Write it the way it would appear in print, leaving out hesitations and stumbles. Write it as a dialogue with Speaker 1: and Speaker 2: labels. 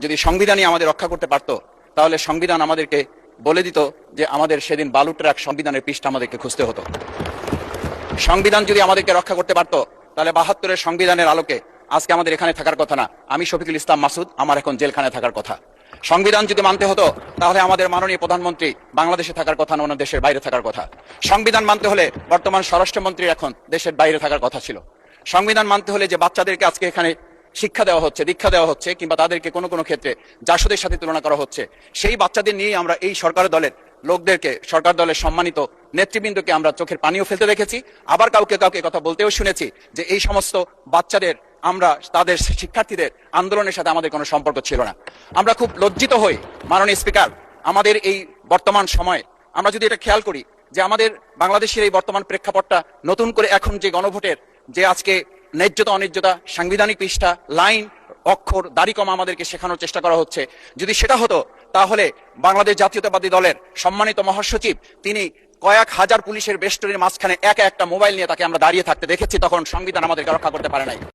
Speaker 1: যদি সংবিধানই আমাদের রক্ষা করতে পারতো, তাহলে সংবিধান আমাদেরকে বলে দিত যে আমাদের সেদিন বালু ট্রাক সংবিধানের পৃষ্ঠা আমাদেরকে খুঁজতে হতো। সংবিধান যদি আমাদেরকে রক্ষা করতে পারতো, তাহলে ৭২-এর সংবিধানের আলোকে আজকে আমাদের এখানে থাকার কথা না, আমি শফিকুল ইসলাম মাসুদ আমার এখন জেলখানায় থাকার কথা। সংবিধান যদি মানতে হতো, তাহলে আমাদের মাননীয় প্রধানমন্ত্রী বাংলাদেশে থাকার কথা না, ওনার দেশের বাইরে থাকার কথা। সংবিধান মানতে হলে বর্তমান স্বরাষ্ট্রমন্ত্রীর এখন দেশের বাইরে থাকার কথা ছিল। সংবিধান মানতে হলে যে বাচ্চাদেরকে আজকে এখানে শিক্ষা দেওয়া হচ্ছে, দীক্ষা দেওয়া হচ্ছে, কিংবা তাদেরকে কোনো কোনো ক্ষেত্রে জাসদের সাথে তুলনা করা হচ্ছে, সেই বাচ্চাদের নিয়ে আমরা এই সরকার দলের লোকদেরকে, সরকার দলের সম্মানিত নেতৃবৃন্দকে আমরা চোখের পানিও ফেলতে দেখেছি, আবার কাউকে কাউকে কথা বলতেও শুনেছি যে এই সমস্ত বাচ্চাদের, আমরা তাদের শিক্ষার্থীদের আন্দোলনের সাথে আমাদের কোনো সম্পর্ক ছিল না। আমরা খুব লজ্জিত হই মাননীয় স্পিকার, আমাদের এই বর্তমান সময়ে আমরা যদি এটা খেয়াল করি যে আমাদের বাংলাদেশের এই বর্তমান প্রেক্ষাপটটা নতুন করে এখন যে গণভোটের যে আজকে ন্যায্যতা অন্যায্যতা, সাংবিধানিক পৃষ্ঠা, লাইন, অক্ষর, দাড়িকমা আমাদেরকে শেখানোর চেষ্টা করা হচ্ছে, যদি সেটা হতো তাহলে বাংলাদেশ জাতীয়তাবাদী দলের সম্মানিত মহাসচিব তিনি কয়েক হাজার পুলিশের বেষ্টনীর মাঝখানে একা একটা মোবাইল নিয়ে তাকে আমরা দাঁড়িয়ে থাকতে দেখেছি, তখন সংবিধান আমাদেরকে রক্ষা করতে পারে নাই।